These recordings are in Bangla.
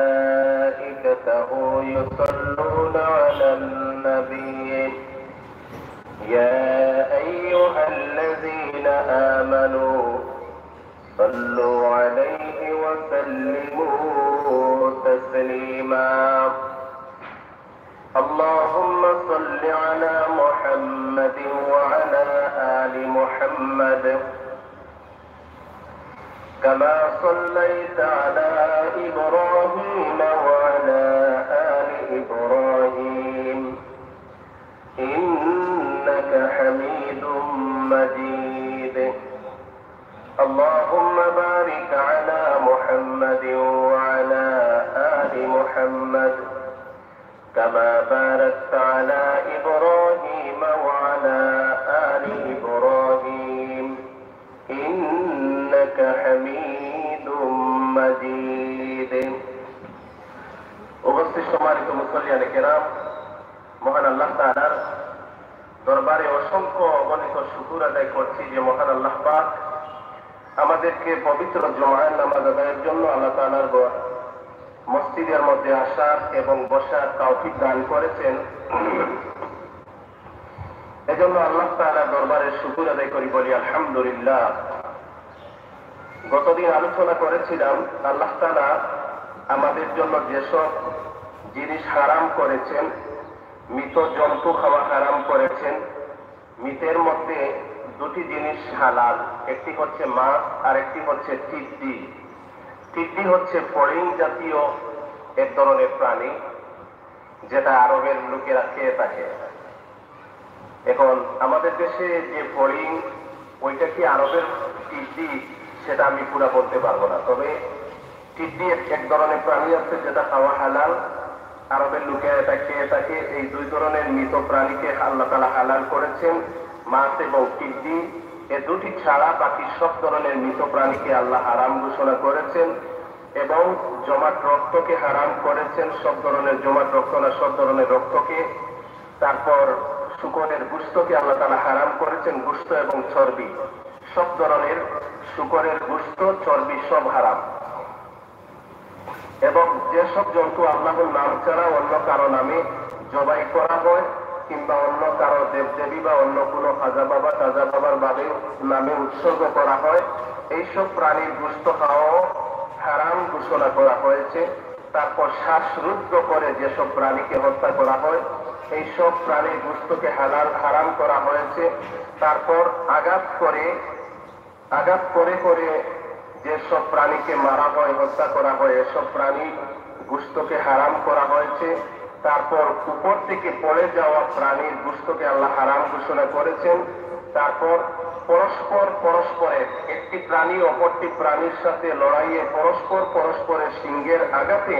وملائكته يصلون على النبي يا أيها الذين آمنوا صلوا عليه وسلموا تسليما اللهم صل على محمد وعلى آل محمد كما صليت على إبراهيم وعلى آل إبراهيم إنك حميد مجيد اللهم بارك على محمد وعلى آل محمد كما باركت على إبراهيم وعلى آل إبراهيم إنك حميد مجيد উপস্থিত সম্মানিত মুসল্লিয়ানে কেরাম, মহান আল্লাহ তাআলার দরবারে অসংখ্য অগণিত শুকর আদায় করছি যে মহান আল্লাহ পাক আমাদেরকে পবিত্র জুমার নামাজ আদায়ের জন্য আল্লাহ তাআলার মসজিদের মধ্যে আসার এবং বসার তৌফিক দান করেছেন। এজন্য আল্লাহ তাআলার দরবারে শুকর আদায় করি, বলি আলহামদুলিল্লাহ। গতদিন আলোচনা করেছিলাম আল্লাহ তাআলা আমাদের জন্য যেসব জিনিস হারাম করেছেন, মৃত জন্তু খাওয়া হারাম করেছেন। মৃতের মধ্যে দুটি জিনিস হালাল, একটি হচ্ছে মাছ আর একটি হচ্ছে টিড্ডি। টিড্ডি হচ্ছে ফড়িং জাতীয় এক ধরনের প্রাণী, যেটা আরবের লোকেরা খেয়ে থাকে। এখন আমাদের দেশে যে ফড়িং, ওইটা কি আরবের টিড্ডি সেটা আমি পুরা বলতে পারবো না, তবে টিড্ডি এক ধরনের প্রাণী আছে যেটা খাওয়া হালাল, আরবের লোকেরা এটা খেয়ে থাকে। এই দুই ধরনের মৃত প্রাণীকে আল্লাহ তাআলা হালাল করেছেন, মাছ এবং টিড্ডি। এ দুটি ছাড়া বাকি সব ধরনের মৃত প্রাণীকে আল্লাহ হারাম ঘোষণা করেছেন এবং জমাট রক্তকে হারাম করেছেন, সব ধরনের জমাট রক্ত না, সব ধরনের রক্তকে। তারপর শূকরের গোশতকে আল্লাহ তাআলা হারাম করেছেন, গোশত এবং চর্বি, সব ধরনের শূকরের গোশত চর্বি সব হারাম। এবং যেসব জন্তু আল্লাহর নাম ছাড়া অন্য কারো নামে জবাই করা হয় কিংবা অন্য কারো দেবদেবী বা অন্য কোনো খাজা বাবা তাজা বাবার নামে উৎসর্গ করা হয়, এইসব প্রাণীর গোশত খাওয়াও হারাম ঘোষণা করা হয়েছে। তারপর শ্বাসরুদ্ধ করে যেসব প্রাণীকে হত্যা করা হয়, এইসব প্রাণীর গোশতকে হারাম করা হয়েছে। তারপর আঘাত করে করে যেসব প্রাণীকে মারা হয়, হত্যা করা হয়, এসব প্রাণী গোশতকে হারাম করা হয়েছে। তারপর উপর থেকে পড়ে যাওয়া প্রাণীর গোশতকে আল্লাহ হারাম ঘোষণা করেছেন। তারপর পরস্পরের একটি প্রাণী অপরটি প্রাণীর সাথে লড়াইয়ে পরস্পরের সিংহের আঘাতে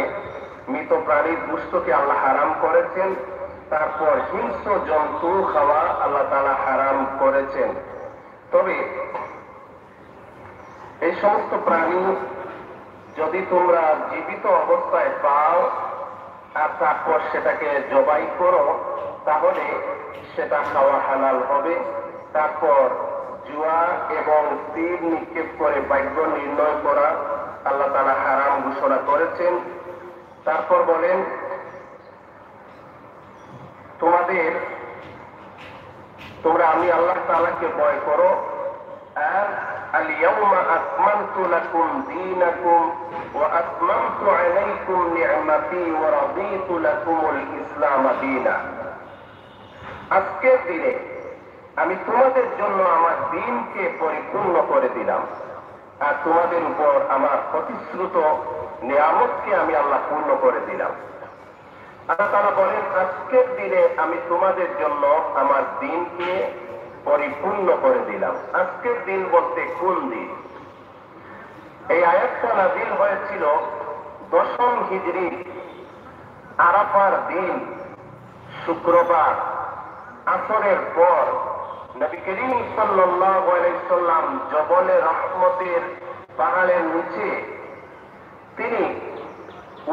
মৃত প্রাণীর গোশতকে আল্লাহ হারাম করেছেন। তারপর হিংস্র জন্তু খাওয়া আল্লাহ তাআলা হারাম করেছেন। তবে এই সমস্ত প্রাণী যদি তোমরা জীবিত অবস্থায় পাও আর তারপর সেটাকে জবাই করো, তাহলে সেটা খাওয়া হালাল হবে। তারপর জুয়া এবং তীর নিক্ষেপ করে ভাগ্য নির্ণয় করা আল্লাহ তাআলা হারাম ঘোষণা করেছেন। তারপর বলেন, তোমরা আমি আল্লাহ তাআলাকে ভয় করো। আর اليوم أكملت لكم دينكم وأتممت عليكم نعمتي ورضيت لكم الإسلام دينا। আজকের দিনে আমি তোমাদের জন্য আমার দ্বীনকে পরিপূর্ণ করে দিলাম আর তোমাদের উপর আমার প্রতিশ্রুত নিয়ামতকে আমি আল্লাহ পূর্ণ করে দিলাম। আল্লাহ তাআলা বলেন, আজকের দিনে আমি তোমাদের জন্য আমার দ্বীনকে পরিপূর্ণ করে দিলাম। আজকের দিন বলতে কোন দিন? এই আয়াতটা নাযিল হয়েছিল 10ম হিজরি আরাফার দিন, শুক্রবার আসরের পর নবী করিম সাল্লাল্লাহু আলাইহি সাল্লাম জবলে রহমতের পাহাড়ের নিচে তিনি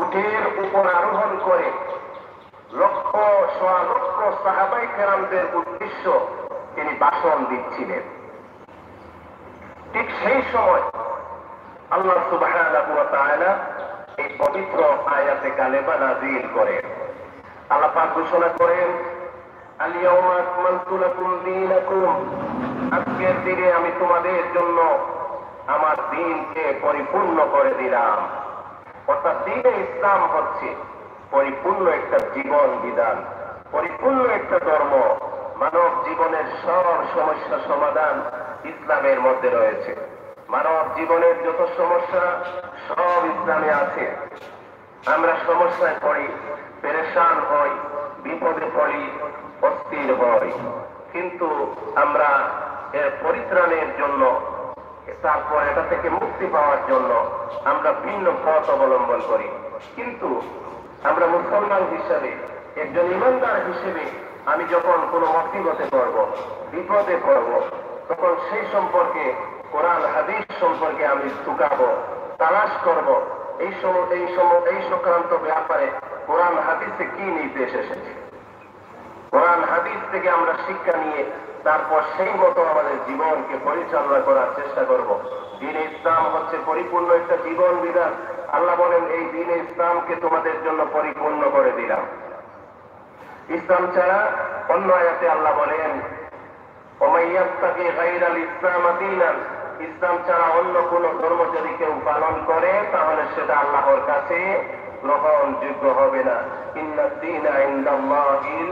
উটের উপর আরোহণ করে লক্ষ সোয়া লক্ষ সাহাবায়ে কেরামদের উদ্দেশ্য তিনি ভাষণ দিচ্ছিলেন। ঠিক সেই সময় আল্লাহ সুবহানাহু ওয়া তাআলা এই পবিত্র আয়াতে কালেমা নাযিল করে। আল্লাহ পাক ঘোষণা করেন, আল-ইয়াওমা আকমালতু লাকুম দীনাকুম, আজকের দিনে আমি তোমাদের জন্য আমার দ্বীনকে পরিপূর্ণ করে দিলাম। অর্থাৎ দ্বীনে ইসলাম হচ্ছে পরিপূর্ণ একটা জীবন বিধান, পরিপূর্ণ একটা ধর্ম। মানব জীবনের সব সমস্যা সমাধান ইসলামের মধ্যে রয়েছে। মানব জীবনের যত সমস্যা সব ইসলামে আছে। আমরা সমস্যায় পড়ি, পেরেশান হই, বিপদে পড়ি, অস্থির হই, কিন্তু আমরা এর পরিত্রাণের জন্য, তারপর এটা থেকে মুক্তি পাওয়ার জন্য আমরা ভিন্ন পথ অবলম্বন করি। কিন্তু আমরা মুসলমান হিসেবে, একজন ইমানদার হিসেবে, আমি যখন কোনো মুসিবতে পড়ব, বিপদে পড়ব, তখন সেই সম্পর্কে কোরআন হাদিস সম্পর্কে আমি চুকাবো, তালাশ করব এই সংক্রান্ত ব্যাপারে কোরআন হাদিসে কি নির্দেশ এসেছে। কোরআন হাদিস থেকে আমরা শিক্ষা নিয়ে তারপর সেই মতো আমাদের জীবনকে পরিচালনা করার চেষ্টা করব। দ্বীনে ইসলাম হচ্ছে পরিপূর্ণ একটা জীবন বিধান। আল্লাহ বলেন, এই দ্বীনে ইসলামকে তোমাদের জন্য পরিপূর্ণ করে দিলাম। ইসলাম ছাড়া অন্য আয়াতে আল্লাহ বলেন, ওমান ইয়াবতাগি গায়রাল ইসলাম দীনান, ইসলাম ছাড়া অন্য কোন ধর্ম যদি কেউ পালন করে তাহলে সেটা আল্লাহর কাছে গ্রহণযোগ্য হবে না। ইন্নাদ দীনা ইনদাল্লাহিল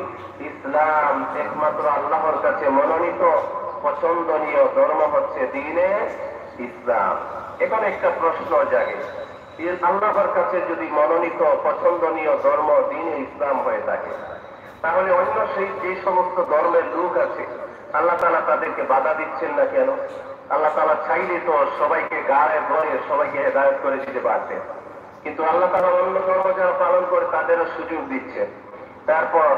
ইসলাম, একমাত্র আল্লাহর কাছে মনোনীত পছন্দনীয় ধর্ম হচ্ছে দ্বীনে ইসলাম। এখন একটা প্রশ্ন জাগে, আল্লাহর কাছে যদি মনোনীত পছন্দনীয় ধর্ম দ্বীনে ইসলাম হয়ে থাকে, তাহলে অন্য সেই যে সমস্ত ধর্মের লোক আছে আল্লাহ তাআলা তাদেরকে বাধা দিচ্ছেন না কেন? আল্লাহ তাআলা চাইলে তো সবাইকে গায়ে ধরে সবাইকে হেদায়েত করে দিতে পারতেন, কিন্তু আল্লাহ তাআলা অন্য ধর্ম যারা পালন করে তাদেরও সুযোগ দিচ্ছেন। তারপর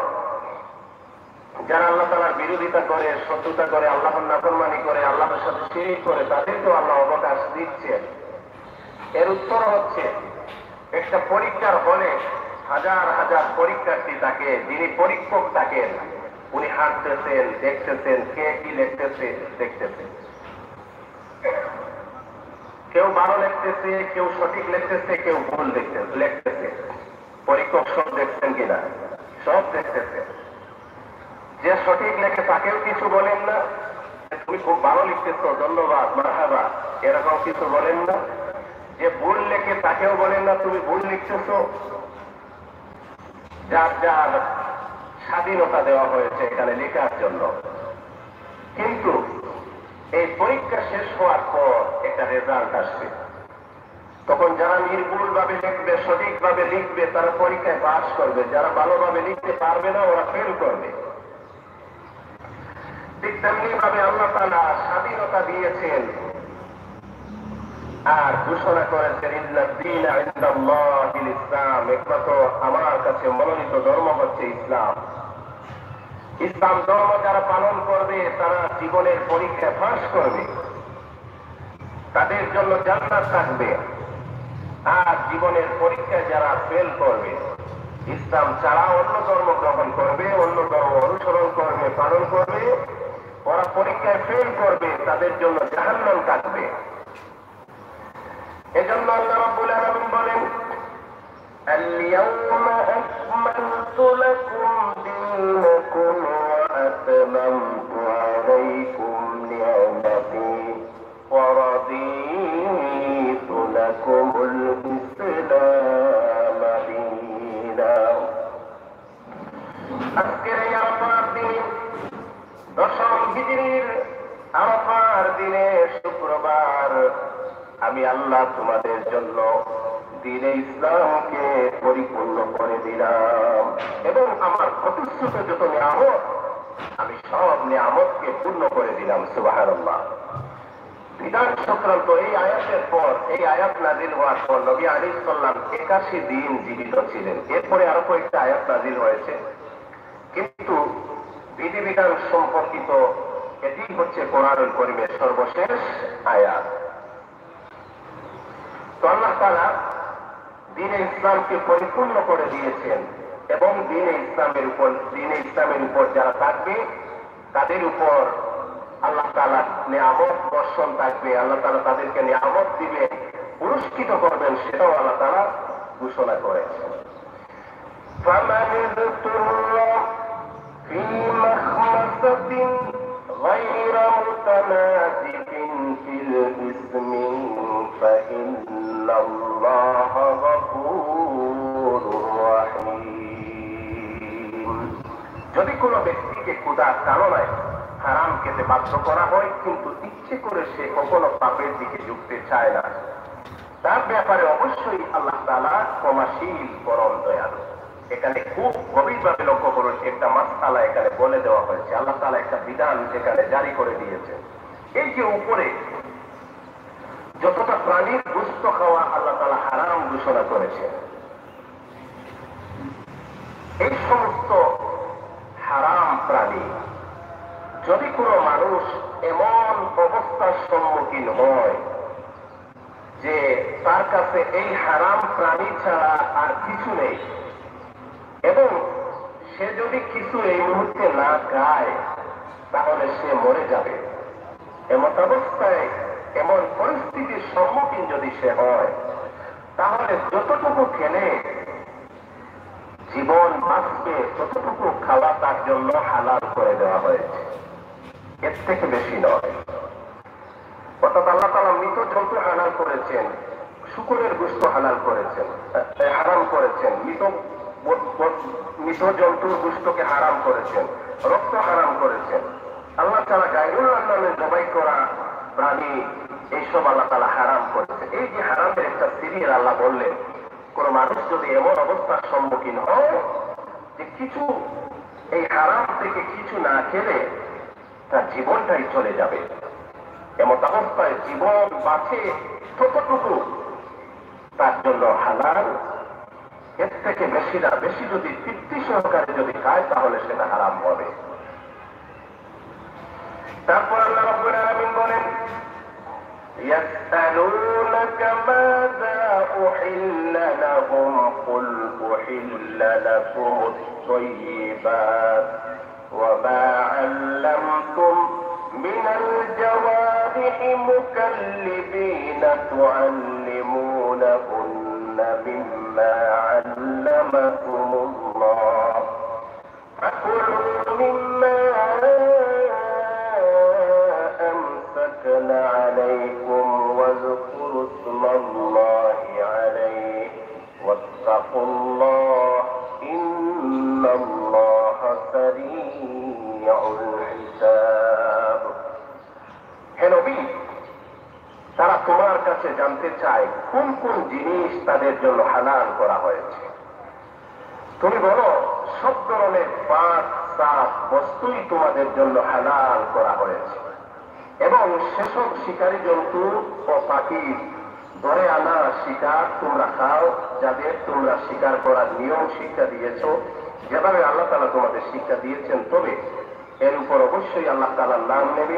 যারা আল্লাহ তাআলার বিরোধিতা করে, শত্রুতা করে, আল্লাহর নাফরমানি করে, আল্লাহর সাথে শিরক করে, তাদেরকেও আল্লাহ অবকাশ দিচ্ছেন। এর উত্তর হচ্ছে, একটা পরীক্ষার হলে হাজার হাজার পরীক্ষার্থী থাকে, যিনি পরীক্ষক থাকেন, উনি হাঁটতেছেন, দেখতেছেন কে কি লিখতেছে, দেখতেছেন। কেউ ভালো লিখতেছে, কেউ সঠিক লিখতেছে, কেউ ভুল লিখতেছে। পরীক্ষক সব দেখছেন কিনা? সব দেখতেছে। যে সঠিক লেখে তাকেও কিছু বলেন না, তুমি খুব ভালো লিখতেছ, ধন্যবাদ, মারহাবা, এরকম কিছু বলেন না। যে ভুল লেখে তাকেও বলেন না, তুমি ভুল লিখতেছ। যার যার স্বাধীনতা দেওয়া হয়েছে এখানে লেখার জন্য। কিন্তু এই পরীক্ষা শেষ হওয়ার পর একটা রেজাল্ট আসবে, তখন যারা নির্ভুল ভাবে লিখবে, সঠিকভাবে লিখবে, তারা পরীক্ষায় পাস করবে। যারা ভালোভাবে লিখতে পারবে না, ওরা ফেল করবে। ঠিক তেমনি ভাবে আল্লাহ তাআলা স্বাধীনতা দিয়েছেন আর ঘোষণা করেছেন, ইন্নাদ দীনা ইনদাল্লাহিল ইসলাম, একমাত্র আমার কাছে মনোনীত ধর্ম হচ্ছে ইসলাম। ইসলাম ধর্ম যারা পালন করবে তারা জীবনের পরীক্ষায় পাস করবে, তাদের জন্য জান্নাত থাকবে। আর জীবনের পরীক্ষায় যারা ফেল করবে, ইসলাম ছাড়া অন্য ধর্ম গ্রহণ করবে, অন্য ধর্ম অনুসরণ করবে, পালন করবে, ওরা পরীক্ষায় ফেল করবে, তাদের জন্য জাহান্নাম থাকবে। এজন্য আল্লাহ রাব্বুল আলামিন বলেন, আল-ইয়াওমা আকমালতু লাকুম দীনাকুম ওয়া আতমামতু আলাইকুম নি'মাতি ওয়া রাদীতু লাকুমুল ইসলাম দীনান। আজকের এই আরাফার দিন, দশম হিজরির আরাফার দিনে, শুক্রবার, আমি আল্লাহ তোমাদের জন্য দ্বীনে ইসলামকে পরিপূর্ণ করে দিলাম এবং আমার প্রতিশ্রুত যত নিয়ামত, আমি সব নিয়ামতকে পূর্ণ করে দিলাম। সুবহানাল্লাহ। বিধান সংক্রান্ত এই আয়াতের পর, এই আয়াত নাজিল হওয়ার পর নবী আলাইহিস সালাম 81 দিন জীবিত ছিলেন। এরপরে আরো কয়েকটা আয়াত নাজিল হয়েছে, কিন্তু বিধিবিধান সম্পর্কিত এটি হচ্ছে কোরআনুল কারীমের সর্বশেষ আয়াত। তো আল্লাহ তাআলা দ্বীনে ইসলামকে পরিপূর্ণ করে দিয়েছেন এবং দ্বীনে ইসলামের উপর যারা থাকবে তাদের উপর আল্লাহ তাআলা নিয়ামত বর্ষণ থাকবে। আল্লাহ তাআলা তাদেরকে নিয়ামত দিবেন, পুরস্কৃত করবেন, সেটাও আল্লাহ তাআলা ঘোষণা করেছেন। فمن اضطر في مخمصة غير متنازع في الإثم فإن الله غفور رحيم। যদি কোনো ব্যক্তিকে ক্ষুধার কারণে হারাম খেতে বাধ্য করা হয় কিন্তু ইচ্ছে করে সে কখনো পাপের দিকে ঝুঁকতে চায় না, তার ব্যাপারে অবশ্যই আল্লাহ তাআলা ক্ষমাশীল, পরম দয়ালু। এখানে খুব গভীরভাবে লক্ষ্য করুন, একটা মাসআলা এখানে বলে দেওয়া হয়েছে। আল্লাহ তাআলা একটা বিধান সেখানে জারি করে দিয়েছেন। এই যে উপরে যতটা প্রাণীর গোশত খাওয়া আল্লাহ তাআলা হারাম ঘোষণা করেছেন, এই সমস্ত হারাম প্রাণী যদি কোনো মানুষ এমন অবস্থার সম্মুখীন হয় যে তার কাছে এই হারাম প্রাণী ছাড়া আর কিছু নেই, এবং সে যদি কিছু এই মুহূর্তে না খায় তাহলে সে মরে যাবে, এমন অবস্থায় এমন পরিস্থিতির সম্মুখীন যদি সে হয়, তাহলে যতটুকু খেলে জীবন বাঁচবে ততটুকু খাওয়া তার জন্য হালাল করে দেওয়া হয়েছে, এর থেকে বেশি নয়। অর্থাৎ আল্লাহ তাআলা মৃত জন্তু হালাল করেছেন, শূকরের গোশত হালাল করেছেন, হারাম করেছেন, মৃত জন্তুর গোশতকে হারাম করেছেন, রক্ত হারাম করেছেন। আল্লাহ তাআলা গায়রুল্লাহ নামে জবাই করা প্রাণী এইসব আল্লাহ তাআলা হারাম করেছে। এই যে হারামের একটা সিরিয়াল আল্লাহ বললেন, কোন মানুষ যদি এমন অবস্থার সম্মুখীন হয় যে কিছু এই হারাম থেকে কিছু না খেলে তার জীবনটাই চলে যাবে, এমন অবস্থায় জীবন বাঁচে ততটুকু তার জন্য হালাল, এর থেকে বেশি না। বেশি যদি তৃপ্তি সহকারে যদি খায় তাহলে সেটা হারাম হবে। তারপর আল্লাহ রাব্বুল আলামিন বলেন, يسألونك ماذا أحل لهم قل أحل لكم الطيبات وما علمتم من الجوارح مكلبين تعلمونهن مما علمكم الله فكلوا مما أمسكن عليكم واذكروا اسم الله عليه واتقوا الله إن الله سريع الحساب। হে নবী, তারা তোমার কাছে জানতে চায় কোন কোন জিনিস তাদের জন্য হালাল করা হয়েছে। তুমি বলো, সব ধরনের পাক সাফ বস্তুই তোমাদের জন্য হালাল করা হয়েছে, এবং সেসব শিকারী জন্তু ও পাখির ধরে আনা শিকার তোমরা খাও, যাদের তোমরা শিকার করার নিয়ম শিক্ষা দিয়েছ, যেভাবে আল্লাহ তাআলা তোমাদের শিক্ষা দিয়েছেন। তবে এর উপর অবশ্যই আল্লাহ তাআলার নাম নেবে,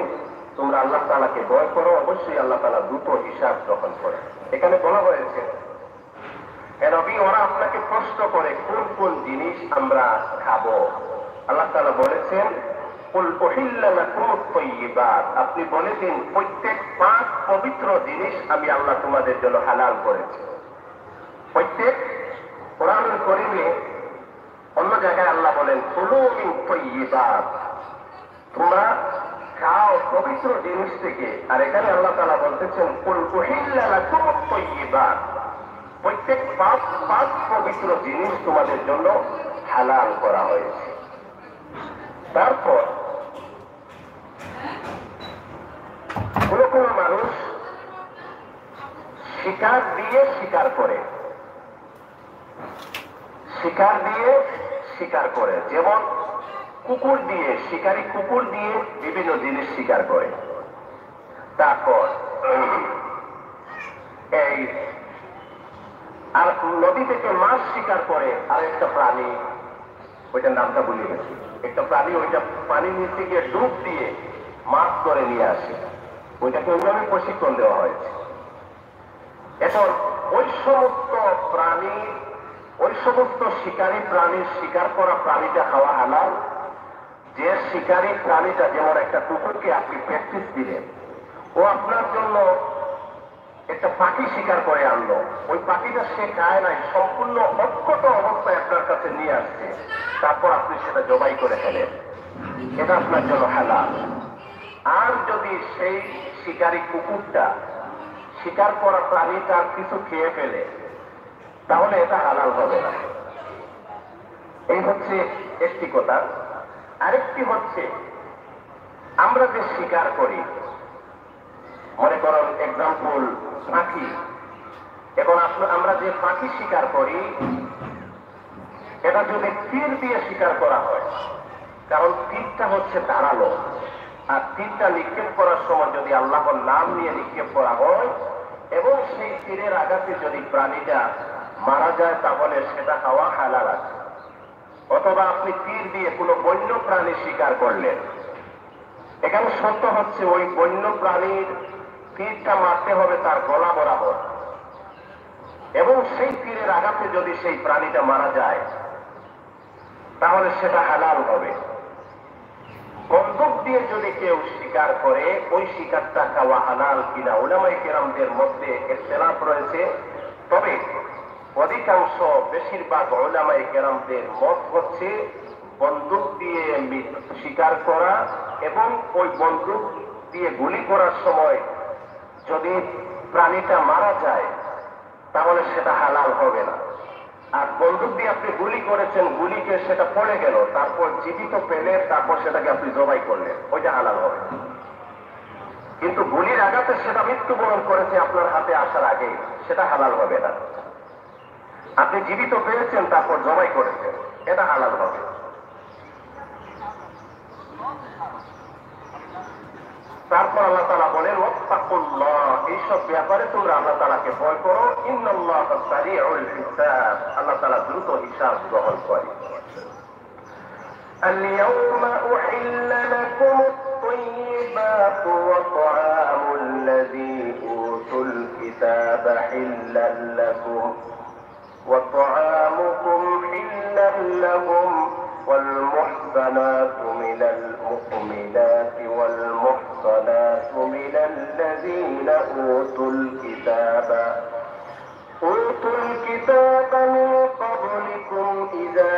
তোমরা আল্লাহ তাআলাকে ভয় করো, অবশ্যই আল্লাহ তাআলা দ্রুত হিসাব গ্রহণ করে। এখানে বলা হয়েছে, হে নবী, ওরা আপনাকে প্রশ্ন করে কোন কোন জিনিস আমরা খাবো। আল্লাহ তাআলা বলেছেন, কুল উহিল্লা লাকুমুত তাইয়্যিবাত, আপনি বলে দিন প্রত্যেক পাক পবিত্র জিনিস আমি আল্লাহ তোমাদের জন্য হালাল করেছি। প্রত্যেক কোরআনুল কারীমে অন্য জায়গায় আল্লাহ বলেন কুলু মিন তাইয়্যিবাত, তোমরা খাও পবিত্র জিনিস থেকে। আর এখানে আল্লাহ তাআলা বলতেছেন কুল উহিল্লা লাকুমুত তাইয়্যিবাত, প্রত্যেক পাক পবিত্র জিনিস তোমাদের জন্য হালাল করা হয়েছে। তারপর কোন কোন মানুষ শিকার দিয়ে শিকার করে, শিকার দিয়ে শিকার করে, যেমন কুকুর দিয়ে, শিকারী কুকুর দিয়ে বিভিন্ন জিনিস শিকার করে। তারপর এই আর নদী থেকে মাছ শিকার করে আর একটা প্রাণী, ওইটার নামটা ভুলে গেছি, একটা প্রাণী ওইটা পানির নিচে গিয়ে ডুব দিয়ে মাছ ধরে নিয়ে আসে, ওইটাকে ওইভাবে প্রশিক্ষণ দেওয়া হয়েছে। এখন ওই সমস্ত প্রাণী, ওই সমস্ত শিকারী প্রাণীর শিকার করা প্রাণীটা খাওয়া হালাল। যে শিকারী প্রাণীটা, যেমন একটা কুকুরকে আপনি প্র্যাকটিস দিলেন, ও আপনার জন্য একটা পাখি শিকার করে আনলো, ওই পাখিটা সে খায় নাই, সম্পূর্ণ অক্ষত অবস্থায় আপনার কাছে নিয়ে আসছে, তারপর আপনি সেটা জবাই করে ফেলেন, এটা আপনার জন্য হালাল। আর যদি সেই শিকারী কুকুরটা শিকার করা প্রাণীটার কিছু খেয়ে ফেলে, তাহলে এটা হালাল হবে না। এই হচ্ছে একটি কথা। আরেকটি হচ্ছে, আমরা যে শিকার করি, মনে করেন এক্সাম্পল পাখি, এখন আমরা যে পাখি শিকার করি, এটা যদি তীর দিয়ে শিকার করা হয়, কারণ তীরটা হচ্ছে ধারালো, আর তীরটা নিক্ষেপ করার সময় যদি আল্লাহর নাম নিয়ে নিক্ষেপ করা হয় এবং সেই তীরের আঘাতে যদি প্রাণীটা মারা যায়, তাহলে সেটা খাওয়া হালাল আছে। অথবা আপনি তীর দিয়ে কোনো বন্য প্রাণী শিকার করলেন, এখানে সত্য হচ্ছে ওই বন্য প্রাণীর তীরটা মারতে হবে তার গলা বরাবর, এবং সেই তীরের আঘাতে যদি সেই প্রাণীটা মারা যায়, তাহলে সেটা হালাল হবে। বন্দুক দিয়ে যদি কেউ শিকার করে, ওই শিকারটা খাওয়া হালাল কিনা উলামায়ে কেরামদের মধ্যে ইখতিলাফ রয়েছে। তবে অধিকাংশ, বেশিরভাগ উলামায়ে কেরামদের মত হচ্ছে বন্দুক দিয়ে শিকার করা এবং ওই বন্দুক দিয়ে গুলি করার সময় যদি প্রাণীটা মারা যায়, তাহলে সেটা হালাল হবে না। আর বন্দুক দিয়ে আপনি গুলি করেছেন, গুলিকে সেটা পড়ে গেল, তারপর জীবিত পেলে তারপর সেটাকে আপনি জবাই করলেন, ওইটা হালাল হবে। কিন্তু গুলির আঘাতে সেটা মৃত্যুবরণ করেছে আপনার হাতে আসার আগে, সেটা হালাল হবে না। আপনি জীবিত পেয়েছেন তারপর জবাই করেছেন, এটা হালাল হবে। তারপর আল্লাহ তাআলা বলেন, ওয়াত্তাকুল্লাহ, এইসব ব্যাপারে তোমরা আল্লাহ তাআলাকে ভয় করো। ইন্নাল্লাহা সারিউল হিসাব, আল্লাহ তাআলা দ্রুত হিসাব গ্রহণ করে। اليوم أحل لكم الطيبات وطعام الذي أوتوا الكتاب حلا لكم وطعامكم حلا لهم والمحصنات من المؤمنات والمحصنات من الذين أوتوا الكتاب من قبلكم إذا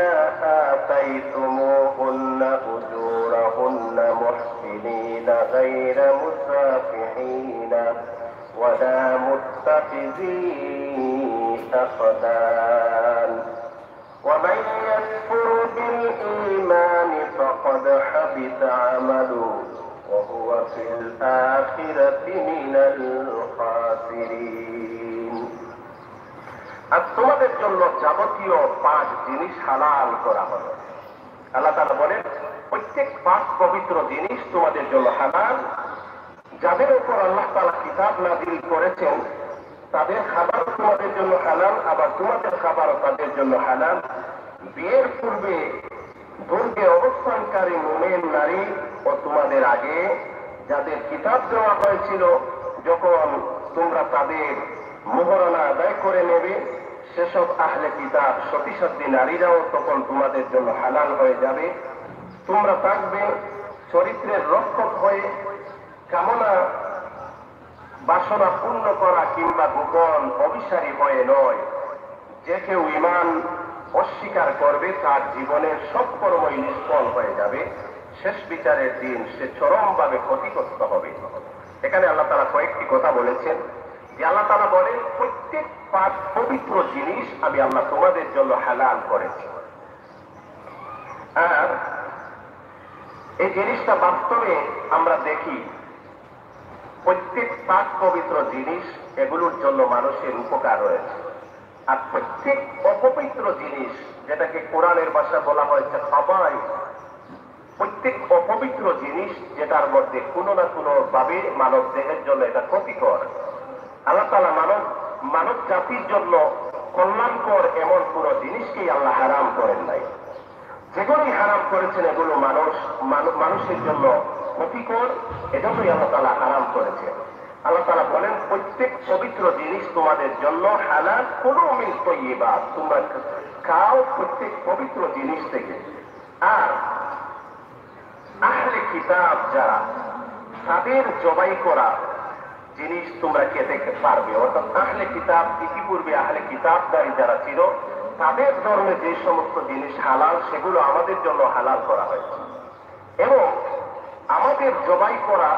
آتيتموهن أجورهن محسنين غير مسافحين ولا متخذي أخدان ومن يكفر بالإيمان فقد حبط عمله وهو في الآخرة من الخاسرين। আর তোমাদের জন্য যাবতীয় 5 জিনিস হালাল করা হলো। আল্লাহ তাআলা বলেন, প্রত্যেক 5 পবিত্র জিনিস তোমাদের জন্য হালাল। যাদের উপর আল্লাহ তাআলা কিতাব নাযিল করেছেন, তাদের খাবার তোমাদের জন্য হালাল, আবার তোমাদের খাবারও তাদের জন্য হালাল। বিয়ের পূর্বে দুর্গে অবস্থানকারী মুমিন নারী ও তোমাদের আগে যাদের কিতাব দেওয়া হয়েছিল, যখন তোমরা তাদের মোহরানা আদায় করে নেবে, সেসব আহলে কিতাব সতী নারীরাও তখন তোমাদের জন্য হালাল হয়ে যাবে। তোমরা থাকবে চরিত্রের রক্ষক হয়ে, কামনা বাসনা পূর্ণ করা কিংবা গোপন অভিসারী হয়ে নয়। যে কেউ ঈমান অস্বীকার করবে, তার জীবনের সব কর্মই নিষ্ফল হয়ে যাবে। শেষ বিচারের দিন সে চরমভাবে ক্ষতিগ্রস্ত হবে। এখানে আল্লাহ তাআলা কয়েকটি কথা বলেছেন, যে আল্লাহ তাআলা বলেন, প্রত্যেক 5 পবিত্র জিনিস আমি আল্লাহ তোমাদের জন্য হালাল করেছি। আর এই জিনিসটা বাস্তবে আমরা দেখি, প্রত্যেক 5 পবিত্র জিনিস, এগুলোর জন্য মানুষের উপকার রয়েছে। আর প্রত্যেক অপবিত্র জিনিস, যেটাকে কোরআনের ভাষা বলা হয়েছে খাবাই, প্রত্যেক অপবিত্র জিনিস যেটার মধ্যে কোনো না কোনো ভাবে মানব দেহের জন্য এটা ক্ষতিকর। আল্লাহ তাআলা মানব জাতির জন্য কল্যাণকর এমন কোন জিনিসকেই আল্লাহ হারাম করেন নাই। যেগুলোই হারাম করেছেন এগুলো মানুষের জন্য ক্ষতিকর, এজন্যই আল্লাহ তাআলা হারাম করেছেন। আল্লাহ তাআলা বলেন, প্রত্যেক পবিত্র জিনিস তোমাদের জন্য হালাল, কুলু মিন তাইয়্যিবাত, তোমরা খাও প্রত্যেক পবিত্র জিনিস থেকে। আর আহলে কিতাব যারা, তাদের জবাই করা জিনিস তোমরা খেতে পারবে। অর্থাৎ আহলে কিতাব, ইতিপূর্বে আহলে কিতাবদারী যারা ছিল তাদের ধর্মে যে সমস্ত জিনিস হালাল সেগুলো আমাদের জন্য হালাল করা হয়েছে, এবং আমাদের জবাই করা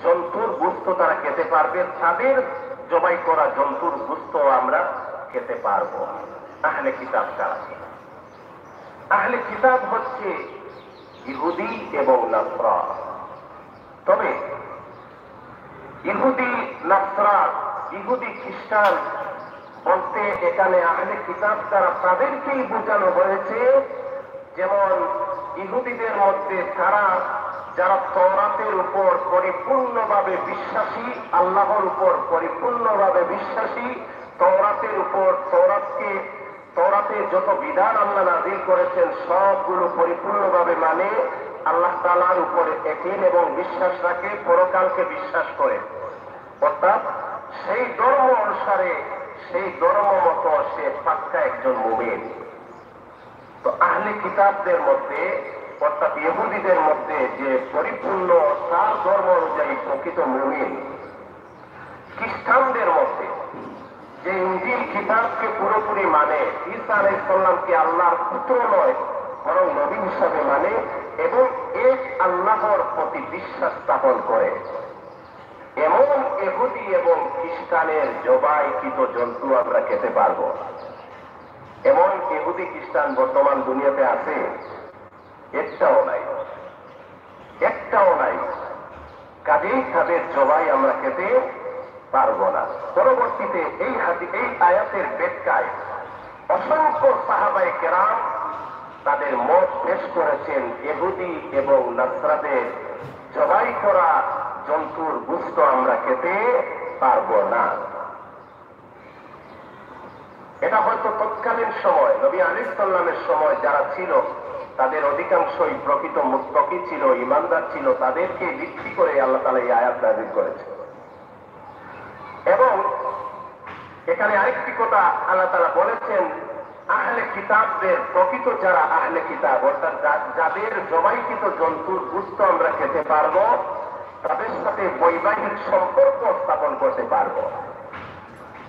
জন্তুর গোশত তারা খেতে পারবে, তাদের জবাই করা জন্তুর গোশত আমরা খেতে পারবো। আহলে কিতাব কারা? আহলে কিতাব হচ্ছে ইহুদি এবং নাসরা। তবে ইহুদি নাসরা, ইহুদি খ্রিস্টান বলতে এখানে আহলে কিতাব তারা তাদেরকেই বোঝানো হয়েছে। যেমন ইহুদিদের মধ্যে তারা যারা তওরাতের উপর পরিপূর্ণভাবে বিশ্বাসী, আল্লাহর উপর পরিপূর্ণভাবে বিশ্বাসী, তওরাতের উপর তওরাতে যত বিধান আল্লাহ নাযিল করেছেন সবগুলো পরিপূর্ণভাবে মানে, আল্লাহ তাআলার উপরে একীন এবং বিশ্বাস রাখে, পরকালকে বিশ্বাস করে, অর্থাৎ সেই ধর্ম অনুসারে সেই ধর্ম মতো সে পাক্কা একজন মুমিন। তো আহলে কিতাবদের মধ্যে অর্থাৎ ইহুদিদের মধ্যে যে পরিপূর্ণ তার ধর্ম অনুযায়ী প্রকৃত মুমিন, খ্রিস্টানদের মধ্যে যে ইনজিল কিতাবকে পুরোপুরি মানে, ঈসা আলাইহিস সালামকে আল্লাহর পুত্র নয় বরং নবী হিসাবে মানে, এবং এক আল্লাহর প্রতি বিশ্বাস স্থাপন করে, এমন ইহুদি এবং খ্রিস্টানের জবাইকৃত জন্তু আমরা খেতে পারবো। এমন ইহুদি খ্রিস্টান বর্তমান দুনিয়াতে আছে? একটাও নাই, একটাও নাই। কাজেই তাদের জবাই আমরা খেতে পারবো না। পরবর্তীতে এই আয়াতের ব্যাখ্যায় অসংখ্য সাহাবায়ে কেরাম তাদের মত পেশ করেছেন ইহুদি এবং নাসরাদের জবাই করা জন্তুর গোশত আমরা খেতে পারবো না। এটা হয়তো তৎকালীন সময় নবী আলাইহিস সালামের সময় যারা ছিল তাদের অধিকাংশই প্রকৃত মুত্তাকি ছিল, ঈমানদার ছিল, তাদেরকে ভিত্তি করে আল্লাহ তাআলা এই আয়াত নাযিল করেছেন। এবং এখানে আরেকটি কথা আল্লাহ তাআলা বলেছেন, আহলে কিতাবদের প্রকৃত যারা আহলে কিতাব অর্থাৎ যাদের জবাইকৃত জন্তুর গোশত আমরা খেতে পারবো, তাদের সাথে বৈবাহিক সম্পর্ক স্থাপন করতে পারবো।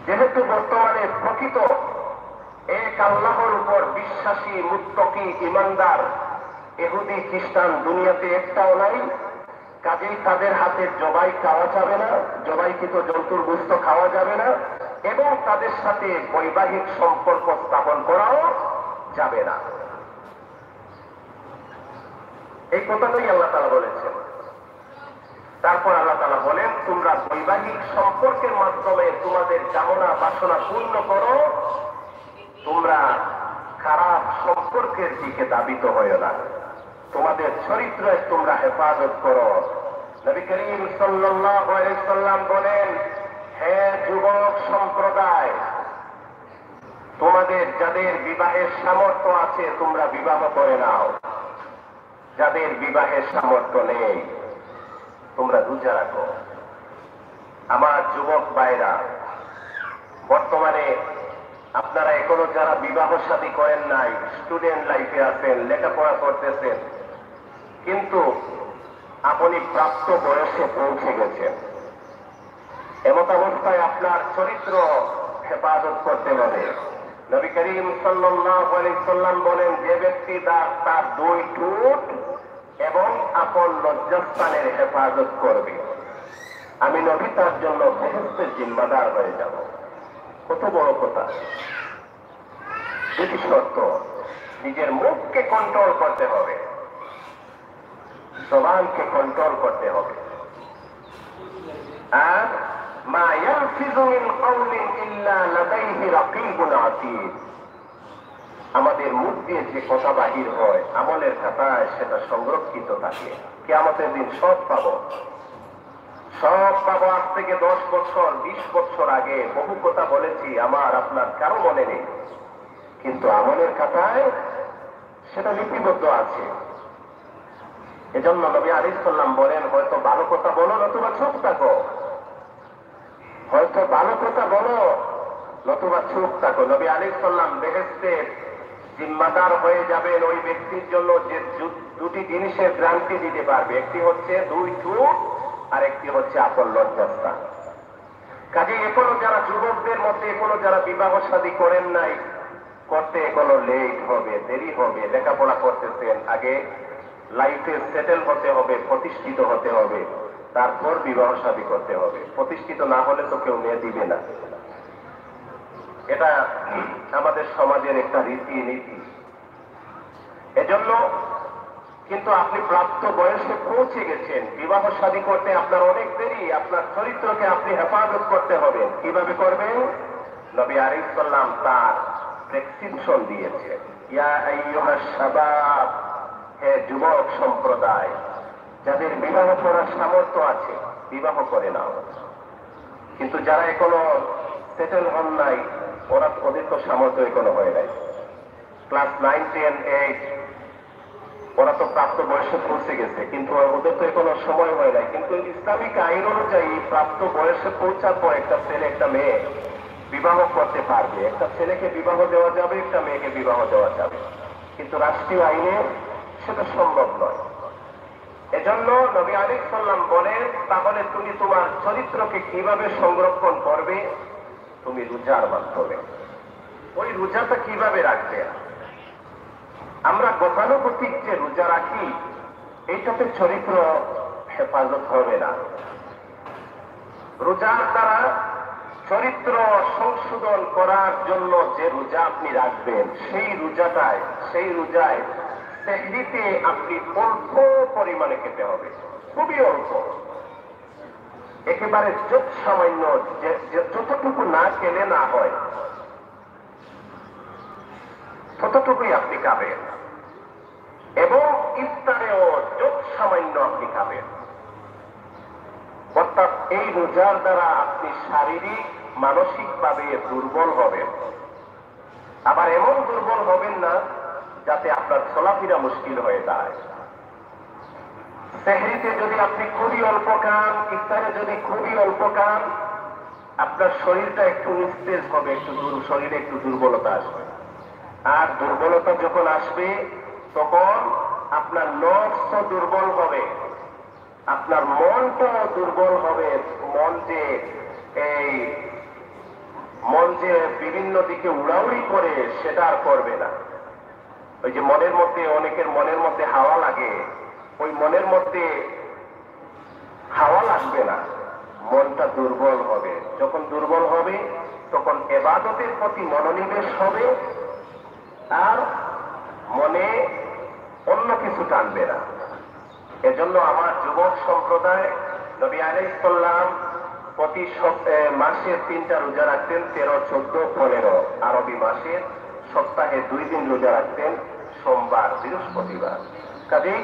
যেহেতু বর্তমানে প্রকৃত এক আল্লাহর উপর বিশ্বাসী মুত্তাকি ঈমানদার ইহুদি খ্রিস্টান দুনিয়াতে একটাও নাই, কাজেই তাদের হাতে জবাই খাওয়া যাবে না, জবাইকৃত জন্তুর গোশত খাওয়া যাবে না, এবং তাদের সাথে বৈবাহিক সম্পর্ক স্থাপন করাও যাবে না। এই কথাটাই আল্লাহ তাআলা বলেছেন। তারপর আল্লাহ তাআলা বলেন, তোমরা বৈবাহিক সম্পর্কের মাধ্যমে তোমাদের কামনা বাসনা পূর্ণ করো, তোমরা খারাপ সম্পর্কের দিকে ধাবিত হয়ো না, তোমাদের চরিত্রের তোমরা হেফাজত করো। নবী করিম সাল্লাল্লাহু আলাইহি সাল্লাম বলেন, হে যুবক সম্প্রদায়, তোমাদের যাদের বিবাহের সামর্থ্য আছে তোমরা বিবাহ করে নাও, যাদের বিবাহের সামর্থ্য নেই তোমরা রোজা রাখো। আমার যুবক ভাইরা, বর্তমানে আপনারা এখনো যারা বিবাহ শাদী করেন নাই, স্টুডেন্ট লাইফে আছেন, লেখাপড়া করতেছেন, কিন্তু আপনি প্রাপ্ত বয়সে পৌঁছে গেছেন, এমত অবস্থায় আপনার চরিত্র হেফাজত করতে হবে। নবী করিম সাল্লাল্লাহু আলাইহি সাল্লাম বলেন, যে ব্যক্তি তার দুই ঠোঁট এবং আপন লজ্জাস্থানের হেফাজত করবে, আমি নবী তার জন্য বেহেশতের জিম্মাদার হয়ে যাব। কত বড় কথা! দুটি শর্ত, নিজের মুখকে কন্ট্রোল করতে হবে, জবানকে কন্ট্রোল করতে হবে, আর মা ইয়ালফিযু মিন কাওলিন ইল্লা লাদাইহি রাকীবুন আতীদ, আমাদের মুখ দিয়ে যে কথা বাহির হয় আমলের খাতায় সেটা সংরক্ষিত থাকে। কিয়ামতের দিন সব পাবো, সব পাবো। আজ থেকে 10 বছর 20 বছর আগে বহু কথা বলেছি, আমার আপনার কারো মনে নেই, কিন্তু আমলের খাতায় সেটা লিপিবদ্ধ আছে। এজন্য নবী আলাইহিস সালাম বলেন, হয়তো ভালো কথা বলো নতুবা চুপ থাকো, হয়তো ভালো কথা বলো নতুবা চুপ থাকো। নবী আলাইহিস সালাম বেহেশতের জিম্মাদার হয়ে যাবেন ওই ব্যক্তির জন্য যে দুটি জিনিসের গ্যারান্টি দিতে পারবে। একটি হচ্ছে দুই ঠোঁট আরেকটি হচ্ছে আপন লজ্জাস্থান। কাজে এখনো যারা যুবকদের মধ্যে এখনো যারা বিবাহ শাদী করেন নাই, করতে এখনো লেট হবে, দেরি হবে। লেখাপড়া করতেছেন, আগে লাইফে সেটেল হতে হবে, প্রতিষ্ঠিত হতে হবে, তারপর বিবাহ শাদী করতে হবে। প্রতিষ্ঠিত না হলে তো কেউ মেয়ে দিবে না। এটা আমাদের সমাজের একটা রীতি নীতি। এজন্য কিন্তু আপনি প্রাপ্ত বয়সে পৌঁছে গেছেন, বিবাহ শাদী করতে আপনার অনেক দেরি। আপনার চরিত্রকে আপনি হেফাজত করতে হবে। কিভাবে করবেন? নবী আলাইহিস সালাম তার প্রেসক্রিপশন দিয়েছে। ইয়া আইয়ুহাস শাবাব, হে যুবক সম্প্রদায়, যাদের বিবাহ করার সামর্থ্য আছে বিবাহ করে নাও। কিন্তু যারা এখনো সেটেল হন নাই, ওদের তো সামর্থ্য এখনো হয় নাই। ক্লাস 9, 10, 8 ওরা তো প্রাপ্ত বয়সে পৌঁছে গেছে, কিন্তু ওদের তো এখনো সময় হয় নাই। কিন্তু ইসলামিক আইন অনুযায়ী প্রাপ্ত বয়সে পৌঁছার পর একটা ছেলে একটা মেয়ে বিবাহ করতে পারবে। একটা ছেলেকে বিবাহ দেওয়া যাবে, একটা মেয়েকে বিবাহ দেওয়া যাবে, কিন্তু রাষ্ট্রীয় আইনে সেটা সম্ভব নয়। এজন্য নবী আলাইহিস সালাম বলেন, তাহলে তুমি তোমার চরিত্রকে কিভাবে সংরক্ষণ করবে? তুমি রোজার মাধ্যমে। ওই রোজাটা কিভাবে রাখবে? আমরা গতানুগতিক যে রোজা রাখি, এইটাতে চরিত্র হেফাজত হবে না। রোজার দ্বারা চরিত্র সংশোধন করার জন্য যে রোজা আপনি রাখবেন, সেই রোজায় সেহরিতে আপনি অল্প পরিমাণে খেতে হবে, খুবই অল্প, একেবারে যত সামান্য, যতটুকু না খেলে না হয় ততটুকুই আপনি খাবেন। এবং ইফতারেও যত সামান্য আপনি খাবেন। অর্থাৎ এই রোজার দ্বারা আপনি শারীরিক মানসিকভাবে দুর্বল হবেন। আবার এমন দুর্বল হবেন না যাতে আপনার চলাফেরা মুশকিল হয়ে যায়। সেহরিতে যদি আপনি খুবই অল্প খান, ইফতারে যদি খুবই অল্প খান, আপনার শরীরটা একটু নিস্তেজ হবে, শরীরে একটু দুর্বলতা আসবে। আর দুর্বলতা যখন আসবে তখন আপনার নফস দুর্বল হবে, আপনার মনটাও দুর্বল হবে। মন যে বিভিন্ন দিকে উড়াউড়ি করে সেটা আর করবে না। ওই যে মনের মধ্যে, অনেকের মনের মধ্যে হাওয়া লাগে, ওই মনের মধ্যে হাওয়া লাগবে না, মনটা দুর্বল হবে। যখন দুর্বল হবে তখন ইবাদতের প্রতি মনোনিবেশ হবে, আর মনে অন্য কিছু টানবে না। এজন্য আমার যুবক সম্প্রদায়, নবী আলাইহিস সালাম প্রতি মাসে 3টা রোজা রাখতেন, 13, 14, 15। আরবি মাসের সপ্তাহে 2 দিন রোজা রাখতেন, সোমবার, বৃহস্পতিবার। কাজেই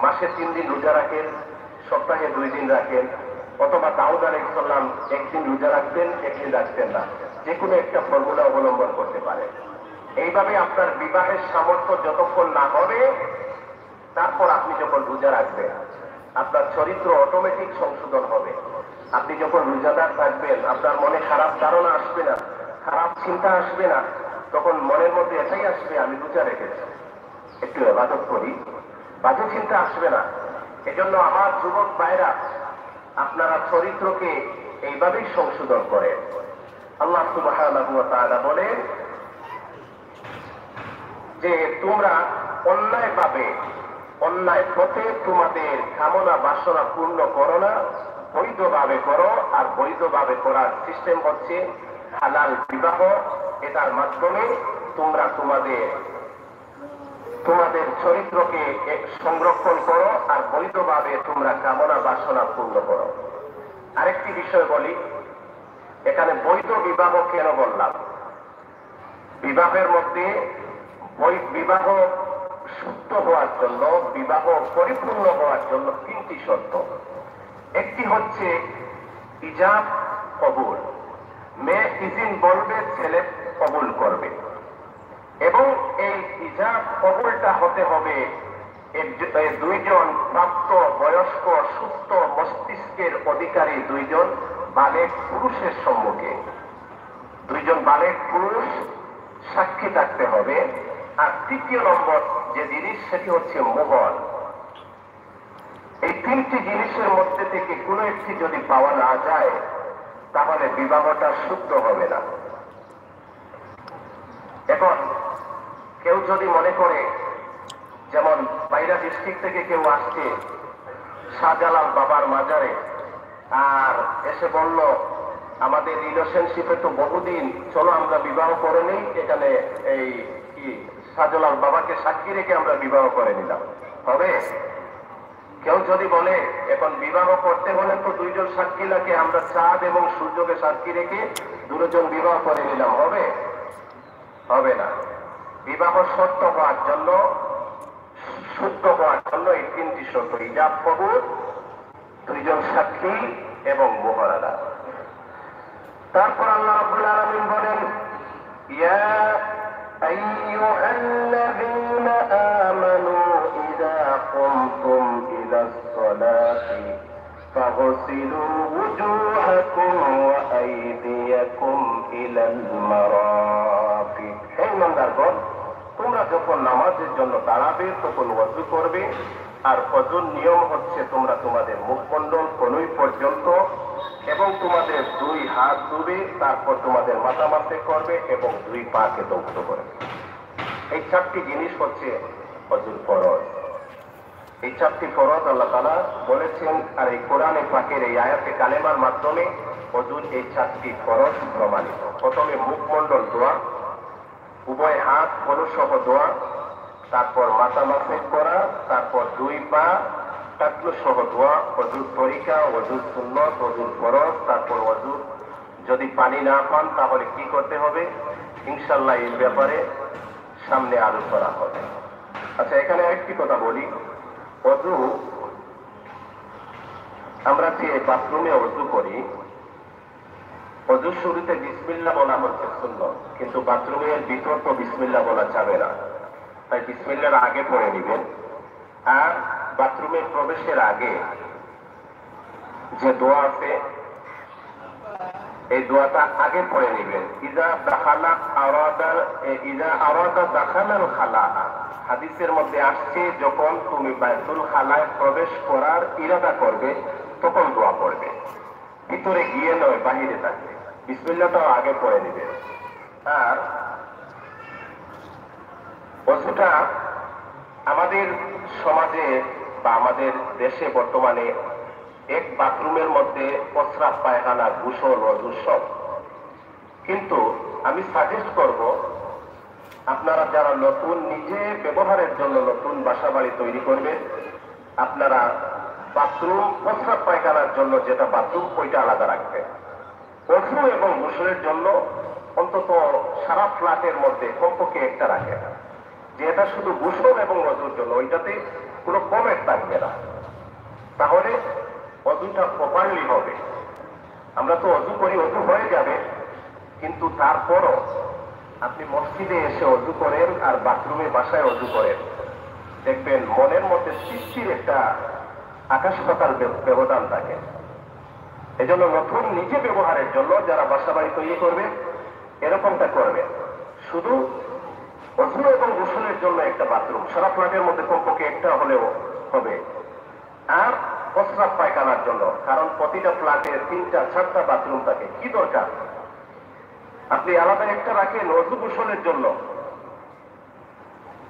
মাসে 3 দিন রোজা রাখেন, সপ্তাহে 2 দিন রাখেন। অথবা দাউদ আলাইহিস সালাম 1 দিন রোজা রাখতেন, 1 দিন রাখতেন না। যে কোনো একটা ফর্মুলা অবলম্বন করতে পারে। এইভাবে আপনার বিবাহের সামর্থ্য যতক্ষণ না হবে, তারপর আপনি যখন রোজা রাখবেন, আপনার চরিত্র অটোমেটিক সংশোধন হবে। আপনি যখন রোজাদার থাকবেন, আপনার মনে খারাপ ধারণা আসবে না, খারাপ চিন্তা আসবে না। তখন মনের মধ্যে এটাই আসবে, আমি রোজা রেখেছি, একটু ইবাদত করি, বাজে চিন্তা আসবে না। এজন্য আমার যুবক ভাইরা, আপনারা চরিত্রকে এইভাবেই সংশোধন করেন। আল্লাহ সুবহানাহু ওয়া তাআলা বলেন যে তোমরা অন্যায় পথে তোমাদের কামনা বাসনা পূর্ণ করো না, বৈধভাবে করো। আর বৈধভাবে করার সিস্টেম হচ্ছে হালাল বিবাহ। এটার মাধ্যমে তোমরা তোমাদের চরিত্রকে সংরক্ষণ করো, আর বৈধভাবে তোমরা কামনা বাসনা পূর্ণ করো। আরেকটি বিষয় বলি, এখানে বৈধ বিবাহ কেন বললাম? বিবাহের মধ্যে বিবাহ শুদ্ধ হওয়ার জন্য, বিবাহ পরিপূর্ণ হওয়ার জন্য 3টি শর্ত। একটি হচ্ছে ইজাব কবুল, মেয়ে ইজিন বলবে, ছেলে কবুল করবে। এবং এই ইজাব কবুলটা হতে হবে দুইজন প্রাপ্ত বয়স্ক সুস্থ মস্তিষ্কের অধিকারী, 2জন বালেগ পুরুষের সম্মুখে। 2জন বালেগ পুরুষ সাক্ষী থাকতে হবে। আর 3য় নম্বর যে জিনিস, সেটি হচ্ছে মোহর। এই তিনটি জিনিসের মধ্যে থেকে কোনো একটি যদি পাওয়া না যায় তাহলে বিবাহটা শুদ্ধ হবে না। এখন কেউ যদি মনে করে, যেমন বাইরা ডিস্ট্রিক্ট থেকে কেউ আসছে শাহজালাল বাবার মাজারে, আর এসে বলল আমাদের রিলেশনশিপে তো বহুদিন, চলো আমরা বিবাহ করে নেই, এখানে এই কি শাহজালাল বাবাকে সাক্ষী রেখে আমরা বিবাহ করে নিলাম, হবে? কেউ যদি বলে এখন বিবাহ করতে হলে তো দুইজন সাক্ষী লাগে, আমরা চাঁদ এবং সূর্যকে সাক্ষী রেখে দুজন বিবাহ করে নিলাম, হবে? হবে না। বিবাহ সত্য হওয়ার জন্য, শুদ্ধ হওয়ার জন্য এই তিনটি শর্ত: ইজাব কবুল, দুইজন সাক্ষী এবং মোহরানা। তারপর আল্লাহ রাব্বুল আলামিন বলেন, ইয়া আইয়ুহাল্লাযীনা আমানু ইযা কুমতুম ইলাস সালাতি ফাগসিলু ওয়ুজুহাকুম ওয়া আইদিয়াকুম ইলাল মারাফিক। হে ইমানদারগণ, তোমরা যখন নামাজের জন্য দাঁড়াবে তখন ওযু করবে, আর ওযুর নিয়ম হচ্ছে তোমরা তোমাদের মুখমণ্ডল কনুই পর্যন্ত এবং তোমাদের দুই হাত ধুবে, তারপর তোমাদের মাথা মাথে করবে এবং দুই পাকে দগ্ধ করবে। এই চারটি জিনিস হচ্ছে ওযুর ফরজ। এই চারটি ফরজ আল্লাহ তাআলা বলেছেন, আর এই কোরআনে পাকের এই আয়াতে কালেমার মাধ্যমে ওযুর এই চারটি ফরজ প্রমাণিত। প্রথমে মুখমণ্ডল ধোয়া, উভয় হাত কনুসহ ধোয়া, তারপর মাথা মাথে করা, তারপর দুই পা টাকলু সহ ধোয়া, ওযুর তরিকা, ওযুর সুন্নত, ওযুর ফরজ, তারপর ওযুর যদি পানি না পান তাহলে কি করতে হবে, ইনশাআল্লাহ এই ব্যাপারে সামনে আলোচনা হবে। আচ্ছা, এখানে একটি কথা বলি, ওযু আমরা যে বাথরুমে ওযু করি, ওযুর শুরুতে বিসমিল্লাহ বলা হচ্ছে সুন্নত, কিন্তু বাথরুমের ভিতর তো বিসমিল্লাহ বলা যাবে না, তাই বিসমিল্লাহর আগে পড়ে নেবেন। আর বাথরুমে প্রবেশের আগে যে দোয়া আছে এই দোয়াটা আগে পড়ে নেবেন। ইযা আরাদা দাখালাল খালা, হাদিসের মধ্যে আসছে যখন তুমি বাইতুল খালায় প্রবেশ করার ইরাদা করবে তখন দোয়া পড়বে, ভিতরে গিয়ে নয়, বাহিরে থাকবে। বিসমিল্লাহটাও আগে পড়ে নেবেন। আর ওযুটা আমাদের সমাজে বা আমাদের দেশে বর্তমানে এক বাথরুমের মধ্যে প্রস্রাব, পায়খানা, গোসল, ওযু সব। কিন্তু আমি সাজেস্ট করব, আপনারা যারা নতুন নিজে ব্যবহারের জন্য নতুন বাসা বাড়ি তৈরি করবেন, আপনারা বাথরুম প্রস্রাব পায়খানার জন্য যেটা বাথরুম ওইটা আলাদা রাখবেন। ওযু এবং গোসলের জন্য অন্তত সারা ফ্ল্যাটের মধ্যে কমপক্ষে একটা রাখেন, যে এটা শুধু গোসল এবং ওযুর জন্য, ওইটাতে কোনো কমেট থাকবে না, তাহলে ওযুটা প্রপারলি হবে। আমরা তো ওযু করি, ওযু হয়ে যাবে, কিন্তু তারপরও আপনি মসজিদে এসে ওযু করেন আর বাথরুমে বাসায় ওযু করেন, দেখবেন মনের মধ্যে সৃষ্টির একটা আকাশ পাতাল ব্যবধান থাকে। এজন্য নতুন নিজে ব্যবহারের জন্য যারা বাসা বাড়ি তৈরি করবে এরকমটা করবে, শুধু ওযু এবং গোসলের জন্য একটা বাথরুম সারা ফ্ল্যাটের মধ্যে কমপক্ষে একটা হলেও হবে। আর প্রস্রাব পায়খানার জন্য, কারণ প্রতিটা ফ্ল্যাটে 3টা 4টা বাথরুম থাকে, কি দরকার আপনি আলাদা একটা রাখেন ওযু গোসলের জন্য।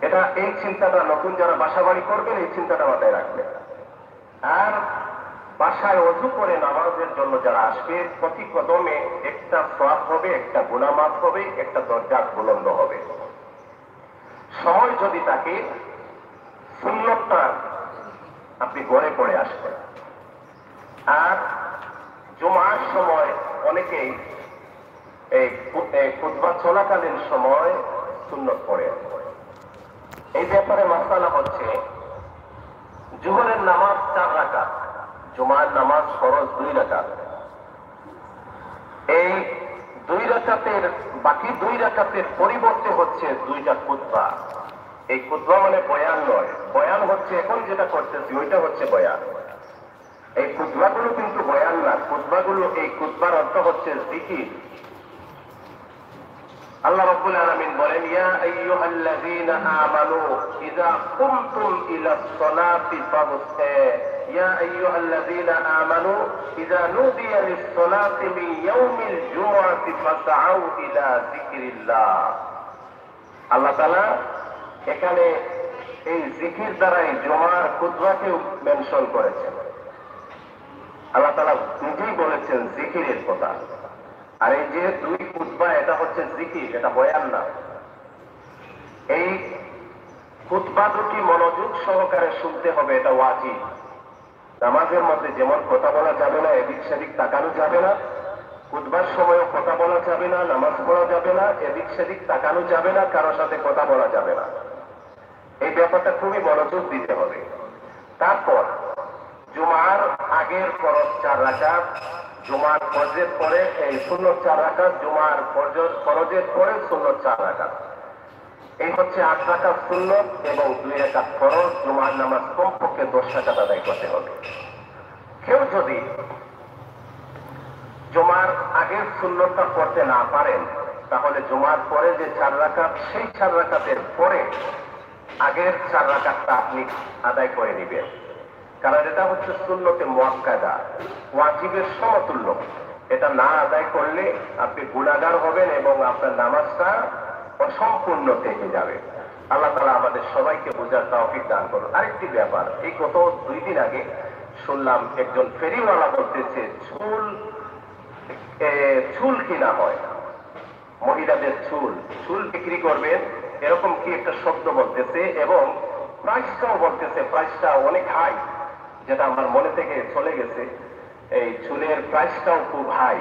এটা এই চিন্তাটা নতুন যারা বাসা বাড়ি করবেন এই চিন্তাটা মাথায় রাখবেন। আর বাসায় ওযু করে নামাজের জন্য যারা আসবে প্রতি কদমে একটা সওয়াব হবে, একটা গুনাহ মাফ হবে, একটা দরজাত বুলন্দ হবে। সময় যদি থাকে সুন্নতটা আপনি ঘরে পড়ে আসবেন। আর জুমার সময় অনেকেই এই খুতবা চলাকালীন সময় সুন্নত পড়ে। এই ব্যাপারে মাসআলা হচ্ছে, জোহরের নামাজ 4 রাকাত, জুমার নামাজ ফরজ 2 রাকাত। এই 2 রাকাতের বাকি 2 রাকাতের পরিবর্তে হচ্ছে 2টা খুতবা। এই খুতবা মানে বয়ান নয়, বয়ান হচ্ছে এখন যেটা করতেছি ওইটা হচ্ছে বয়ান। এই খুতবাগুলো কিন্তু বয়ান না, খুতবাগুলো, এই খুতবার অর্থ হচ্ছে জিকির। আল্লাহ রাব্বুল আলামিন বলেন, ইয়া আইয়ুহাল্লাযীনা আমানু ইযা কুমতুম ইলাস সালাতি ইয়া আইয়ুহাল্লাযীনা আমানু ইযা নুদিয়া লিস-সালাতি মিন ইয়াউমিল জুমআতি ফাসআউ ইলা যিকরিল্লাহ। আল্লাহ তাআলা এখানে এই জিকির দ্বারাই জুমার খুতবাকে মেনশন করেছেন। আল্লাহ তাআলা নিজেই বলেছেন জিকিরের কথা। আর এই যে দুই খুতবা, এটা হচ্ছে জিকির, এটা বয়ান না। এই খুতবা দুটি মনোযোগ সহকারে শুনতে হবে, এটা ওয়াজিব। নামাজের মধ্যে যেমন কথা বলা যাবে না, এদিক সেদিক তাকানো যাবে না, খুতবার সময়ও কথা বলা যাবে না, নামাজ পড়া যাবে না, এদিক সেদিক তাকানো যাবে না, কারোর সাথে কথা বলা যাবে না। এই ব্যাপারটা খুবই মনোযোগ দিতে হবে। তারপর জুমার আগের ফরজ 4 রাকাত, জুমার ফরজের পরে এই সুন্নত 4 রাকাত, জুমার ফরজের পরে সুন্নত 4 রাকাত, এই হচ্ছে 8 রাকাত সুন্নত এবং 2 রাকাত ফরজ। জুমার নামাজ কমপক্ষে 10 রাকাত আদায় করতে হবে। কেউ যদি জুমার আগের সুন্নতটা পড়তে না পারেন, তাহলে জুমার পরে যে 4 রাকাত, সেই 4 রাকাতের পরে আগের 4 রাকাতটা আপনি আদায় করে নেবেন। কারণ এটা হচ্ছে সুন্নতে মুআক্কাদা, ওয়াজিবের সমতুল্য। এটা না আদায় করলে আপনি গুনাহগার হবেন এবং আপনার নামাজটা অসম্পূর্ণ থেকে যাবে। আল্লাহ তাআলা আমাদের সবাইকে বোঝার তৌফিক দান করুন। আরেকটি ব্যাপার, এই গত 2 দিন আগে শুনলাম একজন ফেরিওয়ালা বলতেছে চুল কিনা হয়, মহিলাদের চুল বিক্রি করবেন, এরকম কি একটা শব্দ বলতেছে এবং প্রাইসটাও বলতেছে, প্রাইসটা অনেক হাই, যেটা আমার মনে থেকে চলে গেছে। এই চুলের প্রাইসটাও খুব হাই।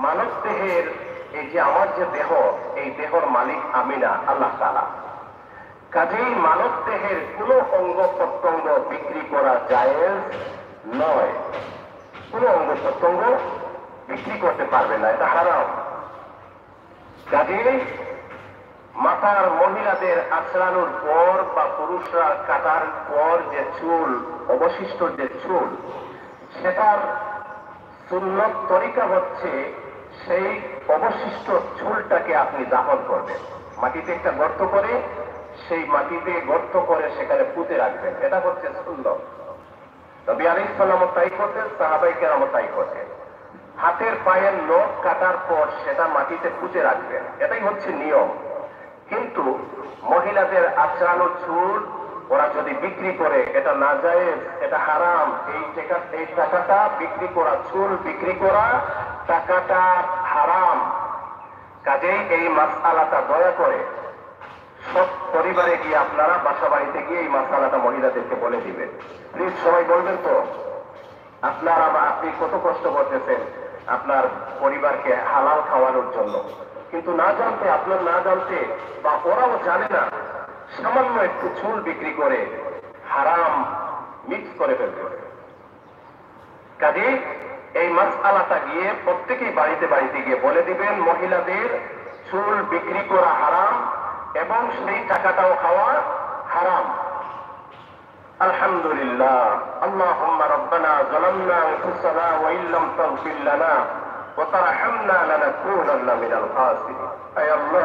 মানব দেহের এই যে আমার যে দেহ, এই দেহর মালিক আমি না, আল্লাহ তাআলা। কাজেই মানব দেহের কোন অঙ্গ প্রত্যঙ্গ বিক্রি করা জায়েজ নয়। কোন অঙ্গ প্রত্যঙ্গ বিক্রি করতে পারবে না, এটা হারাম। কাজেই মাথার মহিলাদের আঁচড়ানোর পর বা পুরুষরা কাটার পর যে চুল, অবশিষ্ট যে চুল, সেটার সুন্নত তরিকা হচ্ছে সেই অবশিষ্ট চুলটাকে আপনি দাফন করবেন। মাটিতে একটা গর্ত করে, সেই মাটিতে গর্ত করে সেখানে পুঁতে রাখবেন। এটা হচ্ছে সুন্নত। নবী আলাইহিস সালাম তাই করতেন, সাহাবায়ে কেরাম তাই করতেন। হাতের পায়ের নখ কাটার পর সেটা মাটিতে পুঁতে রাখবেন, এটাই হচ্ছে নিয়ম। কিন্তু মহিলাদের আঁচড়ানো চুল ওরা যদি বিক্রি করে, এটা নাজায়েজ, এটা হারাম। এই টাকাটা বিক্রি করা, চুল বিক্রি করা টাকাটা হারাম। কাজেই এই মাসআলাটা দয়া করে সব পরিবারে গিয়ে, আপনারা বাসা বাড়িতে গিয়ে এই মাসআলাটা মহিলাদেরকে বলে দিবেন। প্লিজ সবাই বলবেন তো। আপনি কত কষ্ট করতেছেন আপনার পরিবারকে হালাল খাওয়ানোর জন্য, কিন্তু আপনার না জানতে বা ওরাও জানে না, সামান্য একটু চুল বিক্রি করে হারাম মিক্স করে ফেলতে। কাজেই এই মাসআলাটা গিয়ে প্রত্যেকেই বাড়িতে গিয়ে বলে দিবেন, মহিলাদের চুল বিক্রি করা হারাম এবং সেই টাকাটাও খাওয়া হারাম। আলহামদুলিল্লাহ। আল্লাহুম্মা রাব্বানা যালামনা আনফুসানা ওয়া ইল্লাম তাগফির লানা ওয়া তারহামনা লানাকুনান্না মিনাল খাসিরিন। আয় আল্লাহ,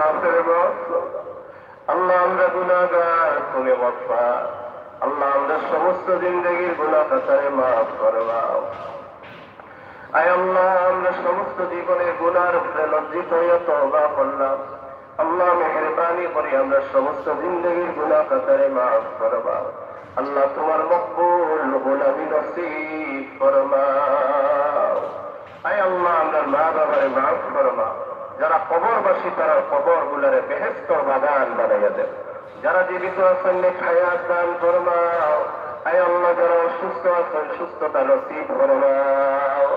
আল্লাহ আমরা গুনাহগার, তুমি গফফার। আল্লাহ আমরা সমস্ত জিন্দেগির গুনাহ খাতায় মাফ করবাও। আয় আল্লাহ আমরা সমস্ত জীবনের গুনার উপরে লজ্জিত হয়ে তওবা করলাম। আল্লাহ মেহেরবানি করে আমরা সমস্ত জিন্দেগির গুনাহ খাতায় মাফ করবাও। আল্লাহ তোমার মকবুল গোলামি নসিব ফরমাও। আয় আল্লাহ আমরা মা বাবারে মাফ ফরমাও। যারা কবরবাসী, তারা কবর গুলারে বেহেশতের বাগান বানাইয়া দেন। যারা জীবিত আছেন হায়াত দান ফরমাও। আয় আল্লাহ যারা অসুস্থ আছেন সুস্থতা নসিব ফরমাও।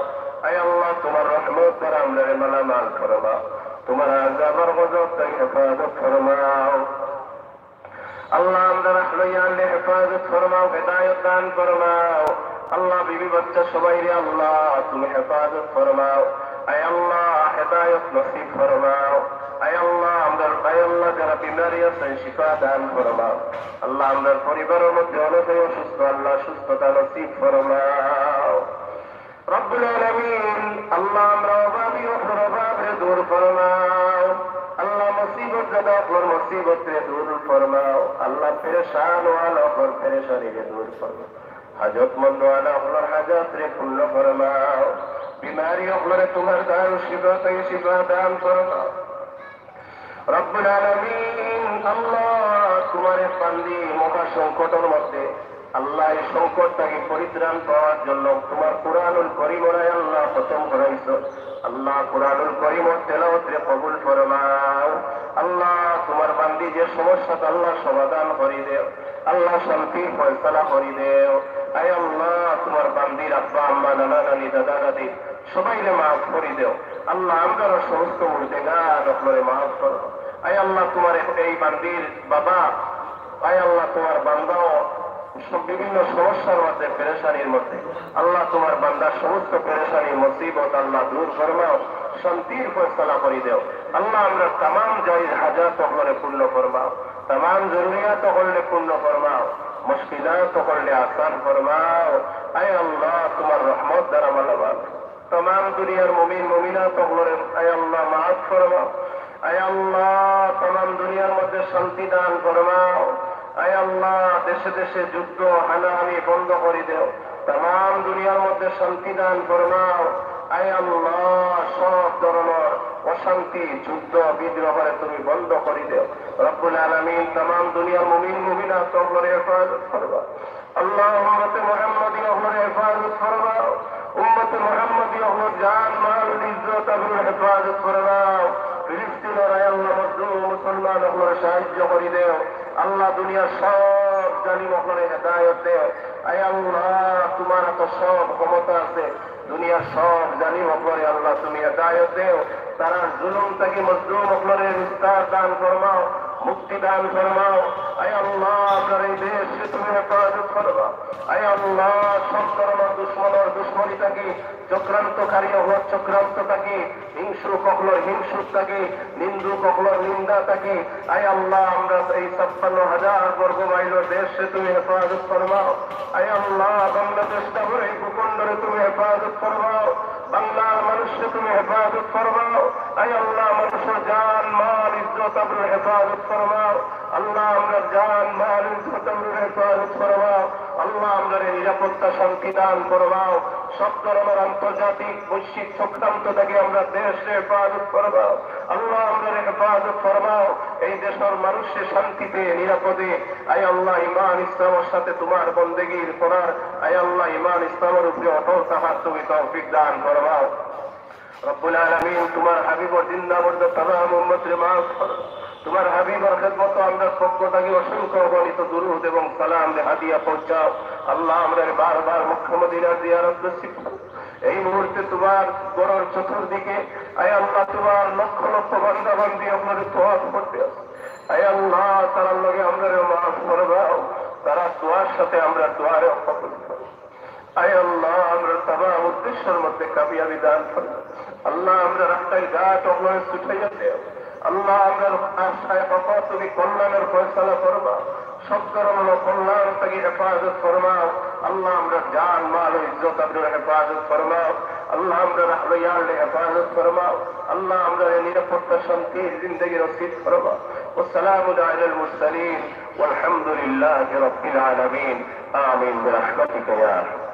আয় আল্লাহ তোমার রহমত দ্বারা আমরা মালামাল ফরমাও। তোমার আযাবের গজব থেকে হেফাজত ফরমাও। আল্লাহ আমরা রাহমায়ান হেফাজত ফরমাও, হেদায়েত দান ফরমাও। আল্লাহ বিবি বাচ্চা সবাই রে আল্লাহ তুমি হেফাজত ফরমাও। আয় আল্লাহ হেদায়েত নসিব ফরমাও। আয় আল্লাহ যারা বিমারি আছেন শিফা দান ফরমাও। আল্লাহ আমাদের পরিবারের মধ্যে অনেকে অসুস্থ, আল্লাহ সুস্থতা নসিব ফরমাও। রব্বুল আলামিন আল্লাহ আমরা অভাবী অভাবে দূর ফরমাও। আল্লাহ মুসিবত জাদা অপর মুসিবত রে দূর ফরমাও। আল্লাহ পেরেশান ওয়ালা অপর পেরেশানি রে দূর ফরমাও। হাজতমন্দ ওয়ালা অপর হাজত রে পূর্ণ ফরমাও। বিমারি অপরে তোমার দান শিফা দান ফরমাও। রব্বুল আলামিন আল্লাহ তোমার বান্দি মহা সংকটের মধ্যে আল্লাহ এই সংকটটাকে পরিত্রাণ পাওয়ার জন্য তোমার কুরআনুল কারীমে আল্লাহ খতম করাইছো। আল্লাহ কুরআনুল কারীমের তেলাওয়াতে কবুল ফরমাও। আল্লাহ তোমার বান্দি যে সমস্যাটা আল্লাহ সমাধান করে দেও। আল্লাহ শান্তির ফয়সালা করে দেও। আয় আল্লাহ তোমার বান্দির আব্বা আম্মা নানা নানি দাদা দাদি সবাইকে মাফ করে দেও। আল্লাহ আমরা সমস্ত মুর্দেগান আপনারে মাফ করো। আয় আল্লাহ তোমার এই বান্দির বাবা, আয় আল্লাহ তোমার বান্দাও বিভিন্ন সমস্যার মধ্যে পেরেশানির মধ্যে আল্লাহ তোমার বান্দার সমস্ত পেরেশানি মুসিবত আল্লাহ দূর ফরমাও। শান্তির ফয়সালা করে দেও। আল্লাহ আমরা तमाम জায়েজ হাজাত হলে পূর্ণ ফরমাও। तमाम জরুরিয়াত হলে পূর্ণ ফরমাও। মুশকিলাত হলে আসান ফরমাও। আয় আল্লাহ তোমার রহমত দ্বারা মালামাল तमाम দুনিয়ার মুমিন মুমিনাত হলে আয় আল্লাহ মাফ ফরমাও। আয় আল্লাহ तमाम দুনিয়ার মধ্যে শান্তি দান ফরমাও। আয় আল্লাহ দেশে দেশে যুদ্ধ হানাহানি বন্ধ করে দেও। तमाम দুনিয়ার মধ্যে শান্তি দান ফরমাও। আয় আল্লাহ সব ধরনের অশান্তি যুদ্ধ বিদ্রোহে তুমি বন্ধ করে দেও। রব্বুল আলামিন तमाम দুনিয়ার মুমিন মুমিনাত হলে হেফাজত ফরমাও। আল্লাহ উম্মতে মুহাম্মদী হলে হেফাজত ফরমাও। উম্মতে মুহাম্মদী হলে জান মাল ইজ্জত আবরুর হেফাজত ফরমাও। ফিলিস্তিনের আয় আল্লাহ মজলুম মুসলমান হলে সাহায্য করে দেও। আল্লাহ দুনিয়ার সব জালিম হলে হেদায়েত দেও। আয় আল্লাহ তোমার তো সব ক্ষমতা আছে। দুনিয়ার সব জালিম হলে আল্লাহ তুমি হেদায়েত দেও। তারা জুলুম থেকে মজলুম হলে বিস্তার দান ফরমাও, মুক্তি দান ফরমাও। আয় আল্লাহ আপনার এই দেশে তুমি হেফাজত ফরমাও। আয় আল্লাহ সব ধরনের দুশ্মনের দুশ্মনী থাকি, চক্রান্তকারী হল চক্রান্ত থাকি, হিংসুক হল হিংসুক থাকি, নিন্দুক হল নিন্দা থাকি। আয় আল্লাহ আমরা এই 56,000 বর্গ মাইলের দেশে তুমি হেফাজত ফরমাও। আয় আল্লাহ বাংলাদেশটা এই ভূখণ্ডরে তুমি হেফাজত ফরমাও। বাংলার মানুষকে তুমি হেফাজত ফরমাও। আয় আল্লাহ মানুষের জান মাল ইজ্জত আবরুর হেফাজত ফরমাও। আল্লাহ আমরা জান মাল ইজ্জত আবরুর হেফাজত ফরমাও। আল্লাহ আমরা নিরাপত্তা শান্তি দান ফরমাও। সব ধরনের আন্তর্জাতিক বৈশ্বিক চক্রান্ত থেকে আমরা দেশে হেফাজত ফরমাও। আল্লাহ আমরা হেফাজত ফরমাও। এই দেশের মানুষের শান্তিতে নিরাপদে আয় আল্লাহ ইমান ইসলামের সাথে তোমার বন্দেগীর করার আয় আল্লাহ ইমান ইসলামের উপরে অটল থাকার তুমি তৌফিক দান ফরমাও। রব্বুল আলামিন তোমার হাবিবর জিন্দা মর্দ तमाम উম্মতের মাফ করো। তোমার হাবিবর খেদমত আমরা পক্ষ থেকে অসংখ্য গণিত দুরূদ এবং সালাম হাদিয়া পৌঁছাও। আল্লাহ আমরা বারবার মক্কা মদিনার জিয়ারত নসিব করো। এই মুহূর্তে তোমার গড়ের চতুর্দিকে আয় আল্লাহ তোমার লক্ষ লক্ষ বান্দা বান্দি আপনার তোয়াফ করতে আছে। আয় আল্লাহ তার লগে আমরা মাফ করবাও। তারা দোয়ার সাথে আমরা দোয়ারে কবুল করো। আয় আল্লাহ আমরা तमाम উদ্দেশ্যের মধ্যে কামিয়াবি দান করো। আল্লাহ আমরা রাস্তায় ঘাট অগ্রহে ছুটাইয়া দেও। আল্লাহ আমরা আশায় পাপা তুমি কল্যাণের ফয়সালা করবা। সব ধরনের কল্যাণ থেকে হেফাজত ফরমাও। আল্লাহ আমরা জান মাল ইজ্জত আপনার হেফাজত ফরমাও। আল্লাহ আমরা রাহবায়ালে হেফাজত ফরমাও। আল্লাহ আমরা নিরাপত্তা শান্তির জিন্দগি নসিব ফরমাও। ওয়াসসালামু আলাল মুরসালিন ওয়ালহামদুলিল্লাহি রাব্বিল আলামিন। আমিন বিরহমাতিকা ইয়া আরহাম।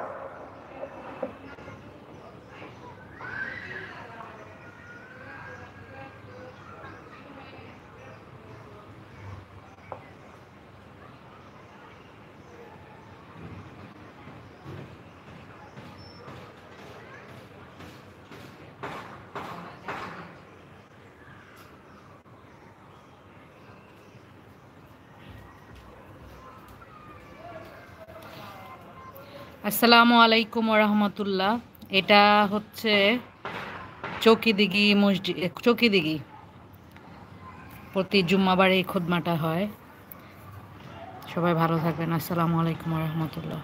আসসালামু আলাইকুম রহমতুল্লাহ। এটা হচ্ছে চৌকিদিঘি মসজিদ, চৌকিদিঘি প্রতি জুম্মাবারে এই খুদমাটা হয়। সবাই ভালো থাকবেন। আসসালামু আলাইকুম রহমতুল্লাহ।